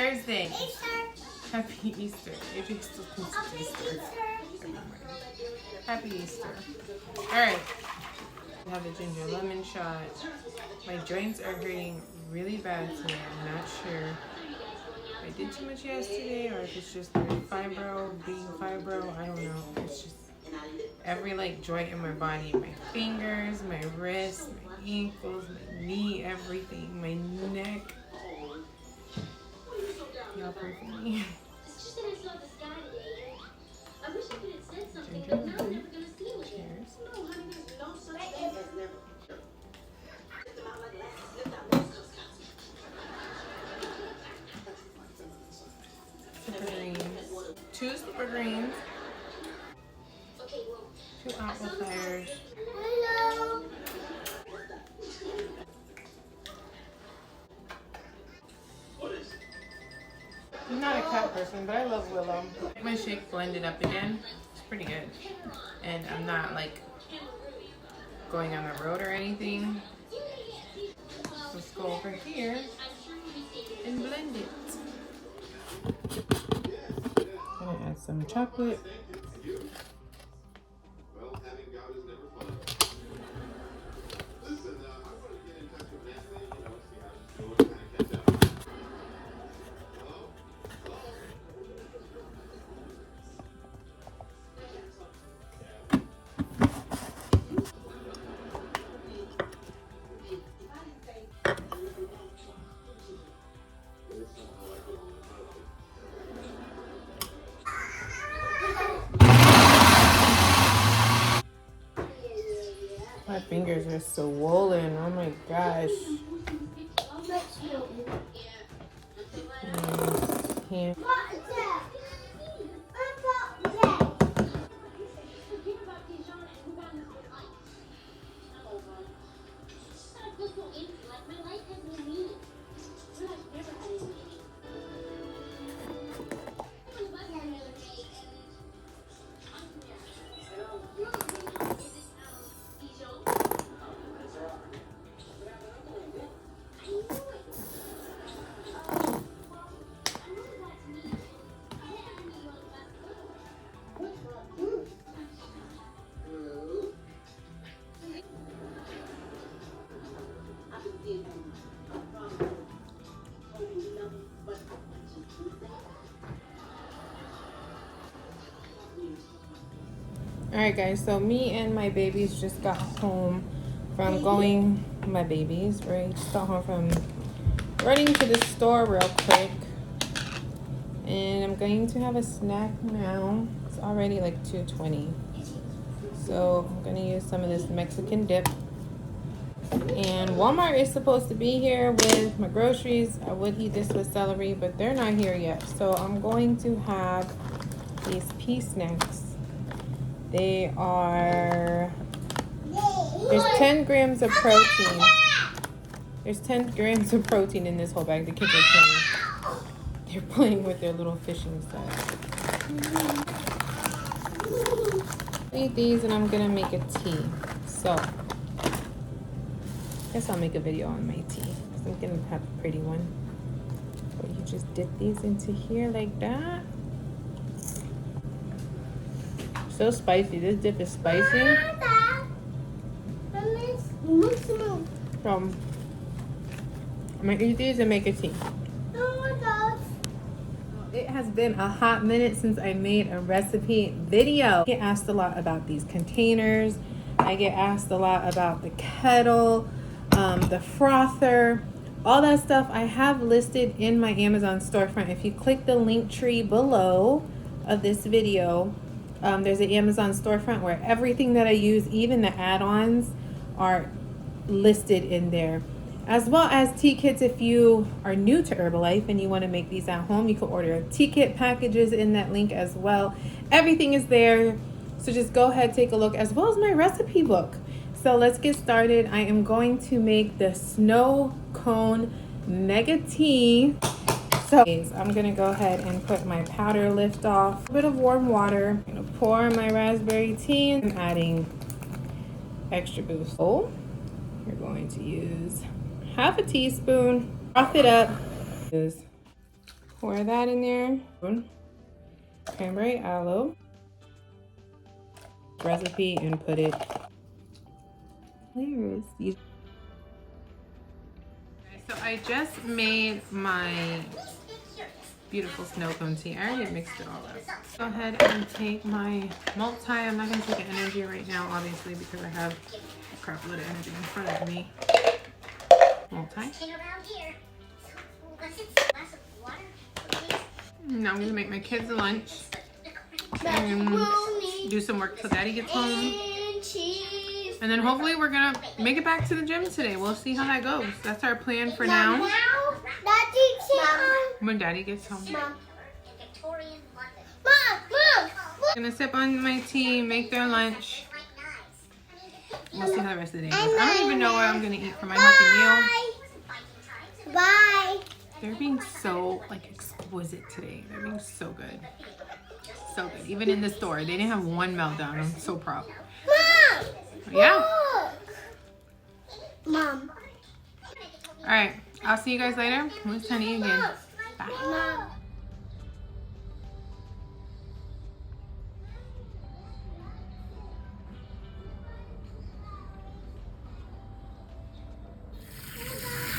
Thursday. Easter. Happy Easter. AJ still thinks it's Easter. Happy Easter. Alright. I have a ginger lemon shot. My joints are hurting really bad today. I'm not sure if I did too much yesterday or if it's just the fibro, being fibro. I don't know. It's just every like joint in my body. My fingers, my wrists, my ankles, my knee, everything. My neck. Y'all pray for me. Ginger lemon. Cheers. Super greens. 2 super greens. 2 apple ciders. Hello. I'm not a cat person, but I love Willow. My shake blended up again. It's pretty good. And I'm not like going on the road or anything. Let's go over here and blend it. I'm gonna add some chocolate. My fingers are swollen. Oh my gosh. Hand. Alright guys, so me and my babies just got home from going, my babies, right? Just got home from running to the store real quick. And I'm going to have a snack now. It's already like 2:20. So I'm gonna use some of this Mexican dip. And Walmart is supposed to be here with my groceries. I would eat this with celery, but they're not here yet. So I'm going to have these pea snacks. They are, there's 10 grams of protein. There's 10 grams of protein in this whole bag. The kids are playing. They're playing with their little fishing set. Eat these and I'm gonna make a tea. So, I guess I'll make a video on my tea. Because I'm gonna have a pretty one. So you just dip these into here like that. So spicy. This dip is spicy. So I'm gonna eat these and make a tea. It has been a hot minute since I made a recipe video. I get asked a lot about these containers. I get asked a lot about the kettle, the frother, all that stuff I have listed in my Amazon storefront. If you click the link tree below of this video, there's an Amazon storefront where everything that I use, even the add-ons, are listed in there. As well as tea kits. If you are new to Herbalife and you want to make these at home, you can order tea kit packages in that link as well. Everything is there. So just go ahead, take a look, as well as my recipe book. So let's get started. I am going to make the snow cone mega tea. So I'm gonna go ahead and put my powder lift off. A bit of warm water. I'm gonna pour my raspberry tea and I'm adding extra boost. So you're going to use half a teaspoon, froth it up. Pour that in there. Cranberry aloe recipe and put it flavors. So I just made my beautiful snow cone tea. I already mixed it all up. Go ahead and take my multi. I'm not going to take an energy right now, obviously, because I have a crap load of energy in front of me. Multi. Now I'm going to make my kids lunch and do some work till Daddy gets home. And then hopefully we're going to make it back to the gym today. We'll see how that goes. That's our plan for now. When Daddy gets home. I'm going to sip on my tea, make their lunch. We'll see how the rest of the day goes. I don't even know what I'm going to eat for my healthy meal. Bye. They're being so exquisite today. They're being so good. So good. Even in the store, they didn't have one meltdown. I'm so proud. Mom! Yeah? Mom. All right. I'll see you guys later. It's time to eat again. Bye. Mom.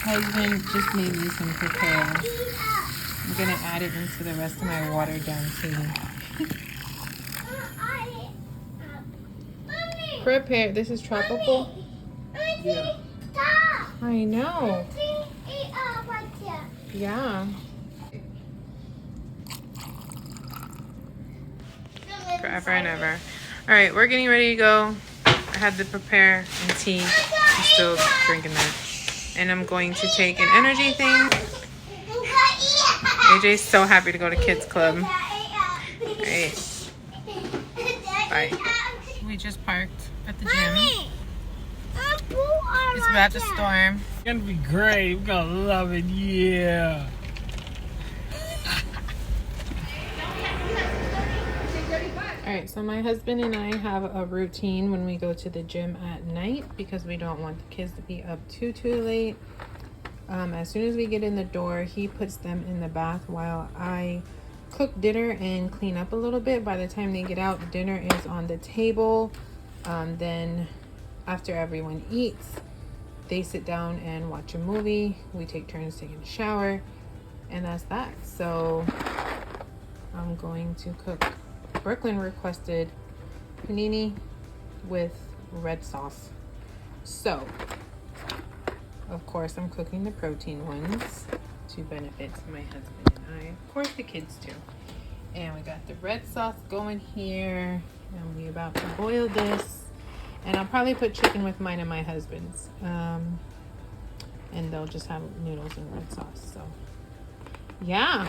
Husband just made me some prepare. I'm gonna add it into the rest of my watered down tea. Prepare. This is tropical. Yeah. I know. Yeah. Forever and ever. All right, we're getting ready to go. I had to prepare and tea. I'm still drinking that. And I'm going to take an energy thing. AJ's so happy to go to kids club. Right. Bye. We just parked at the gym. It's about to storm. It's gonna be great. We're gonna love it. Yeah. Alright, so my husband and I have a routine when we go to the gym at night because we don't want the kids to be up too late. As soon as we get in the door, he puts them in the bath while I cook dinner and clean up a little bit. By the time they get out, dinner is on the table. Then after everyone eats, they sit down and watch a movie. We take turns taking a shower, and that's that. So I'm going to cook. Brooklyn requested panini with red sauce. So, of course, I'm cooking the protein ones to benefit my husband and I. Of course, the kids too. And we got the red sauce going here. And we're about to boil this. And I'll probably put chicken with mine and my husband's. And they'll just have noodles and red sauce. So, yeah.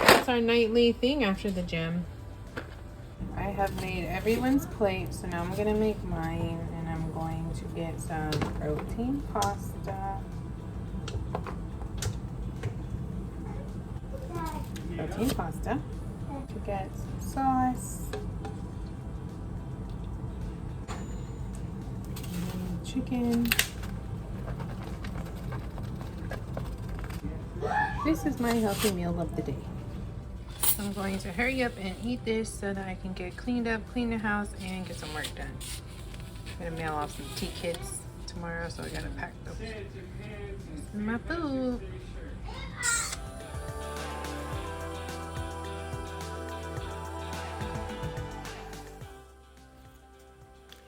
That's our nightly thing after the gym. I have made everyone's plate, so now I'm gonna make mine, and I'm going to get some protein pasta. To get some sauce. And chicken. This is my healthy meal of the day. I'm going to hurry up and eat this so that I can get cleaned up, clean the house, and get some work done. I'm gonna mail off some tea kits tomorrow, so I gotta pack those. This is my food.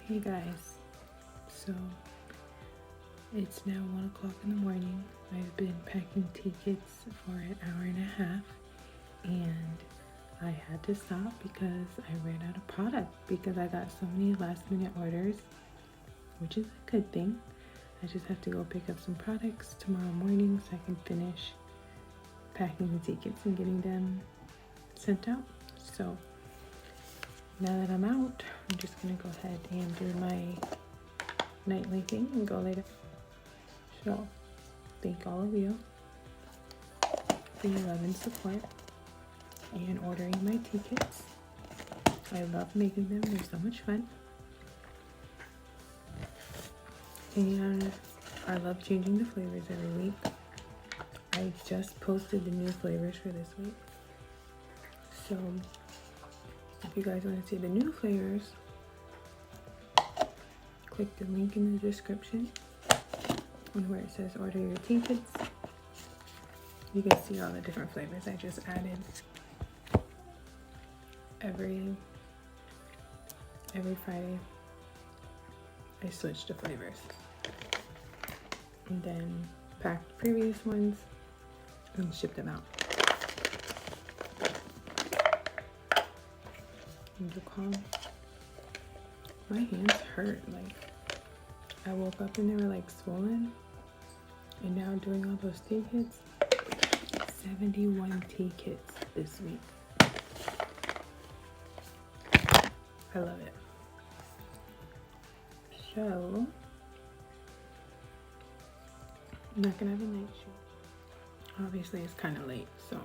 Hey guys, so it's now 1 o'clock in the morning. I've been packing tea kits for an hour and a half. And I had to stop because I ran out of product because I got so many last minute orders, which is a good thing. I just have to go pick up some products tomorrow morning so I can finish packing the tickets and getting them sent out. So now that I'm out, I'm just gonna go ahead and do my nightly thing and go later. So thank all of you for your love and support and ordering my tickets. I love making them. They're so much fun. And I love changing the flavors every week. I just posted the new flavors for this week. So if you guys want to see the new flavors, click the link in the description and where it says order your tea kits. You can see all the different flavors I just added. Every Friday I switch the flavors and then pack the previous ones and ship them out. And you call. My hands hurt. Like, I woke up and they were like swollen, and now doing all those tea kits, 71 tea kits this week. I love it. So I'm not gonna have a night show. Obviously it's kind of late, so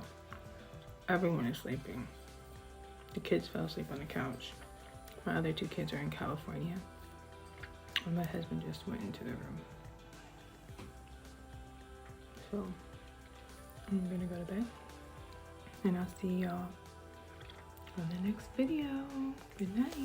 everyone is sleeping. The kids fell asleep on the couch. My other 2 kids are in California, and my husband just went into the room. So I'm gonna go to bed, and I'll see y'all on the next video. Good night.